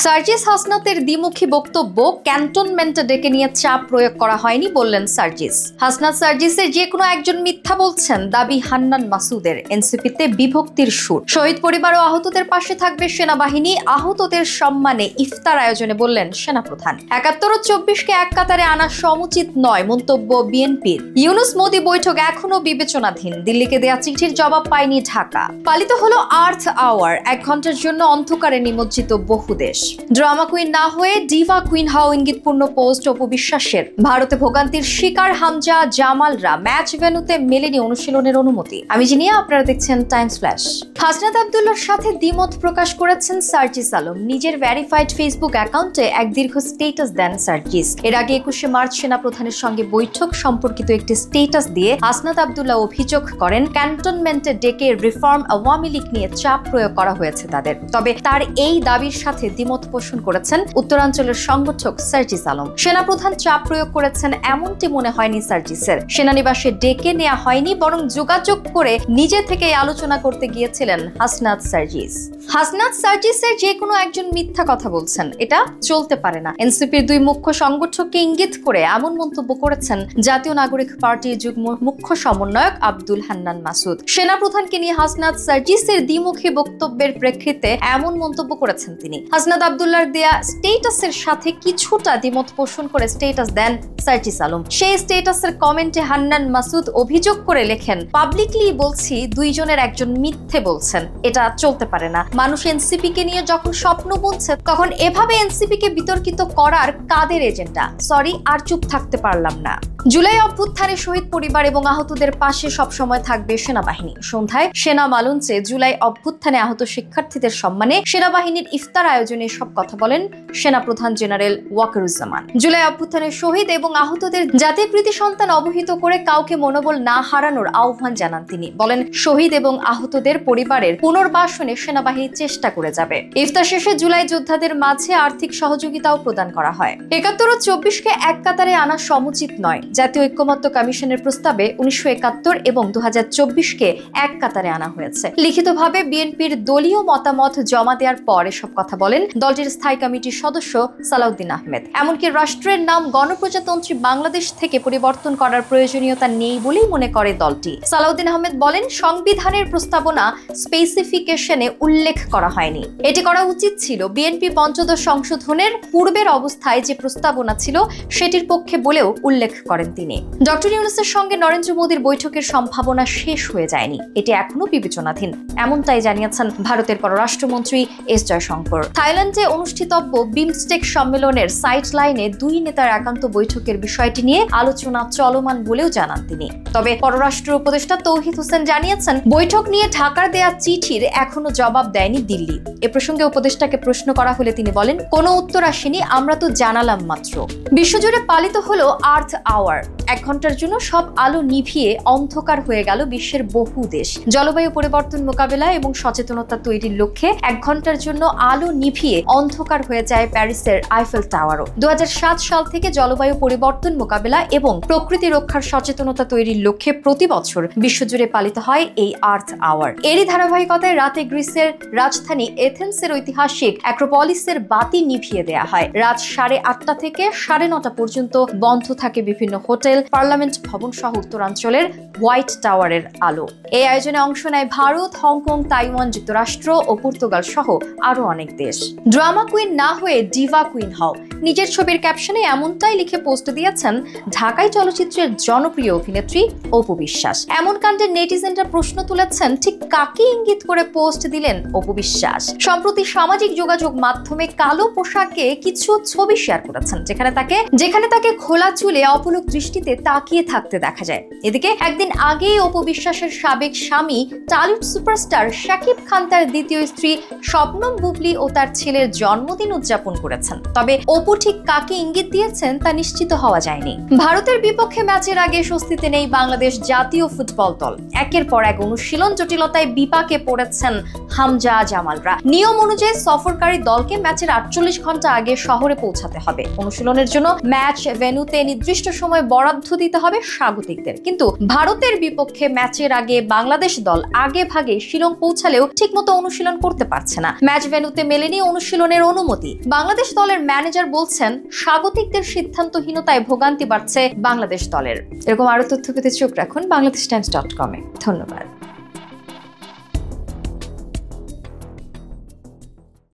সার্জিস হাসনাতের দ্বিমুখী বক্তব্য ক্যান্টনমেন্টে ডেকে নিয়ে চাপ প্রয়োগ করা হয়নি বললেন সার্জিস। হাসনাত সার্জিসের যে কোনো একজন মিথ্যা বলছেন দাবি হান্নান মাসুদের। এনসিপিতে বিভক্তির সুর। শহীদ পরিবার ও আহতদের পাশে থাকবে সেনাবাহিনী। আহতদের সম্মানে ইফতার আয়োজনে বললেন সেনাপ্রধান। ৭১ ও ২৪কে এক কাতারে আনা সমুচিত নয় মন্তব্য বিএনপির। ইউনূস মোদি বৈঠক এখনো বিবেচনাধীন। দিল্লিকে দেয়া চিঠির জবাব পায়নি ঢাকা। পালিত হলো আর্থ আওয়ার। ১ ঘন্টার জন্য অন্ধকারে নিমজ্জিত বহু দেশ। ড্রামা কুইন না হয়ে ডিভা কুইন হওয়া ইঙ্গিতপূর্ণ পোস্ট অপু বিশ্বাসের। ভারতে ভোগান্তির শিকার হামজা জামালরা ম্যাচ ভেন্যুতে মেলেনি অনুশীলনের অনুমতি। আমি জানিয়ে আপনারা দেখছেন টাইমস ফ্ল্যাশ। হাসনাত আব্দুল্লাহর সাথে দ্বিমত প্রকাশ করেছেন সার্জিস আলম। নিজের ভেরিফাইড ফেসবুক অ্যাকাউন্টে এক দীর্ঘ স্ট্যাটাস দেন সার্জিস। এর আগে ২১শে মার্চ সেনাপ্রধানের সঙ্গে বৈঠক সম্পর্কিত একটি স্ট্যাটাস দিয়ে হাসনাত আব্দুল্লাহ অভিযোগ করেন ক্যান্টনমেন্টে ডেকে রিফর্ম আওয়ামী লীগ নিয়ে চাপ প্রয়োগ করা হয়েছে তাদের। তবে তার এই দাবির সাথে দ্বিমত পোষণ করেছেন উত্তরাঞ্চলের সংগঠক সার্জিস আলম। সেনাপ্রধান চাপ প্রয়োগ করেছেন এমনটি মনে হয়নি সার্জিসের। সেনানিবাসে ডেকে নেওয়া হয়নি, বরং যোগাযোগ করে নিজে থেকেই আলোচনা করতে গিয়েছিলেন হাসনাত সার্জিস। হাসনাত সার্জিসের যে কোনো একজন মিথ্যা কথা বলছেন, এটা চলতে পারে না। এনসিপির দুই মুখ্য সংগঠককে ইঙ্গিত করে এমন মন্তব্য করেছেন জাতীয় নাগরিক পার্টির যুগ্ম মুখ্য সমন্বয়ক আব্দুল হান্নান মাসুদ। সেনাপ্রধানকে নিয়ে হাসনাত সার্জিসের দ্বিমুখী বক্তব্যের প্রেক্ষিতে এমন মন্তব্য করেছেন তিনি। হাসনাত আব্দুল্লাহর দেয়া স্ট্যাটাসের সাথে কিছুটা দ্বিমত পোষণ করে স্ট্যাটাস দেন সার্জিস আলম। সেই স্ট্যাটাসের কমেন্টে হান্নান মাসুদ অভিযোগ করে লেখেন, পাবলিকলি বলছি দুইজনের একজন মিথ্যে বলছেন, এটা চলতে পারে না। মানুষ এনসিপি কে নিয়ে যখন স্বপ্ন বুনছে তখন এভাবে এনসিপি কে বিতর্কিত করার কাদের এজেন্ডা? সরি, আর চুপ থাকতে পারলাম না। জুলাই অভ্যুত্থানে শহীদ পরিবার এবং আহতদের পাশে সবসময় থাকবে সেনাবাহিনী। সন্ধ্যায় সেনা মালঞ্চে জুলাই অভ্যুত্থানে আহত শিক্ষার্থীদের সম্মানে সেনাবাহিনীর ইফতার আয়োজনে সব কথা বলেন সেনাপ্রধান জেনারেল ওয়াকারুজ্জামান। জুলাই অভ্যুত্থানের শহীদ এবং আহতদের জাতির প্রীতি সন্তান অবহিত করে কাউকে মনোবল না হারানোর আহ্বান জানান তিনি। বলেন, শহীদ এবং আহতদের পরিবারের পুনর্বাসনে সেনাবাহিনী চেষ্টা করে যাবে। ইফতার শেষে জুলাই যোদ্ধাদের মাঝে আর্থিক সহযোগিতাও প্রদান করা হয়। ৭১ ও ২৪কে এক কাতারে আনা সমুচিত নয়। জাতীয় ঐক্যমত্য কমিশনের প্রস্তাবে ১৯৭১ এবং ২০২৪কে এক কাতারে আনা হয়েছে। লিখিতভাবে বিএনপির দলীয় মতামত জমা দেওয়ার পর এসব কথা বলেন দলটির স্থায়ী কমিটির সদস্য সালাউদ্দিন আহমেদ। এমনকি রাষ্ট্রের নাম গণপ্রজাতন্ত্রী বাংলাদেশ থেকে পরিবর্তন করার প্রয়োজনীয়তা নেই বলেই মনে করে দলটি। সালাউদ্দিন আহমেদ বলেন, সংবিধানের প্রস্তাবনা স্পেসিফিকেশনে উল্লেখ করা হয়নি। এটি করা উচিত ছিল। বিএনপি পঞ্চদশ সংশোধনের পূর্বের অবস্থায় যে প্রস্তাবনা ছিল সেটির পক্ষে বলেও উল্লেখ করেন তিনি। ডক্টর ইউনূসের সঙ্গে নরেন্দ্র মোদীর বৈঠকের সম্ভাবনা শেষ হয়ে যায়নি, এটি এখনো বিবেচনাধীন, এমনটাই জানিয়েছেন ভারতের পররাষ্ট্রমন্ত্রী এস জয়শঙ্কর। থাইল্যান্ডে অনুষ্ঠিতব্য বিমস্টেক সম্মেলনের সাইড লাইনে দুই নেতার একান্ত বৈঠকের বিষয়টি নিয়ে আলোচনা চলমান বলেও জানান তিনি। তবে পররাষ্ট্র উপদেষ্টা তৌহিদ হোসেন জানিয়েছেন, বৈঠক নিয়ে ঢাকার দেয়া চিঠির এখনো জবাব দেয়নি দিল্লি। এ প্রসঙ্গে উপদেষ্টাকে প্রশ্ন করা হলে তিনি বলেন, কোনো উত্তর আসেনি, আমরা তো জানালাম মাত্র। বিশ্বজুড়ে পালিত হলো আর্থ আওয়ার। ১ ঘন্টার জন্য সব আলো নিভিয়ে অন্ধকার হয়ে গেল বিশ্বের বহু দেশ। জলবায়ু পরিবর্তন মোকাবেলা এবং সচেতনতা তৈরির লক্ষ্যে ১ ঘন্টার জন্য আলো নিভিয়ে অন্ধকার হয়ে যায় প্যারিসের আইফেল টাওয়ারও। ২০০৭ সাল থেকে জলবায়ু পরিবর্তন মোকাবেলা এবং প্রকৃতি রক্ষার সচেতনতা তৈরির লক্ষ্যে প্রতি বছর বিশ্বজুড়ে পালিত হয় এই আর্থ আওয়ার। এরই ধারাবাহিকতায় রাতে গ্রিসের রাজধানী এথেন্সের ঐতিহাসিক অ্যাক্রোপলিসের বাতি নিভিয়ে দেয়া হয়। রাত ৮:৩০ থেকে ৯:৩০ পর্যন্ত বন্ধ থাকে বিভিন্ন হোটেল, পার্লামেন্ট ভবন সহ উত্তরাঞ্চলের হোয়াইট টাওয়ারের আলো। এই আয়োজনে অংশ নেয় ভারত, হংকং, তাইওয়ান, যুক্তরাষ্ট্র ও পর্তুগাল সহ আরো অনেক দেশ। ড্রামা কুইন না হয়ে ডিভা কুইন হও, নিজের ছবির ক্যাপশনে এমনটাই লিখে পোস্ট দিয়েছেন ঢাকাই চলচ্চিত্রের জনপ্রিয় অভিনেত্রী অপু বিশ্বাস। এমন কাণ্ডে নেটিজেনরা প্রশ্ন তুলেছেন, ঠিক কাকে ইঙ্গিত করে পোস্ট দিলেন অপু বিশ্বাস? সম্প্রতি সামাজিক যোগাযোগ মাধ্যমে কালো পোশাকে কিছু ছবি শেয়ার করেছেন, যেখানে তাকে খোলা চুলে অপলক দৃষ্টিতে তাকিয়ে থাকতে দেখা যায়। এদিকে একদিন আগেই অপু বিশ্বাসের সাবেক স্বামী টলিউড সুপারস্টার শাকিব খান তার দ্বিতীয় স্ত্রী শবনম বুবলি ও তার ছেলের জন্মদিন উদযাপন করেছেন। তবে অপু অপু ঠিক কাকে ইঙ্গিত দিয়েছেন তা নিশ্চিত হওয়া যায়নি। ভারতের বিপক্ষে ম্যাচের আগে স্বস্তিতে নেই বাংলাদেশ জাতীয় ফুটবল দল। একের পর এক অনুশীলন জটিলতায় বিপাকে পড়েছেন হামজা জামালরা। নিয়ম অনুযায়ী সফরকারী দলকে ম্যাচের 48 ঘন্টা আগে শহরে পৌঁছাতে হবে। অনুশীলনের জন্য ম্যাচ ভেন্যুতে নির্দিষ্ট সময় বরাদ্দ দিতে হবে স্বাগতিকদের। কিন্তু ভারতের বিপক্ষে ম্যাচের আগে বাংলাদেশ দল আগে ভাগে শিলং পৌঁছালেও ঠিকমতো অনুশীলন করতে পারছে না। ম্যাচ ভেন্যুতে মেলেনি অনুশীলনের অনুমতি। বাংলাদেশ দলের ম্যানেজার বলছেন স্বাগতিকদের সিদ্ধান্তহীনতায় ভোগান্তি বাড়ছে বাংলাদেশ দলের। এরকম আরো তথ্য পেতে চোখ রাখুন বাংলাদেশটাইমস.com-এ। ধন্যবাদ।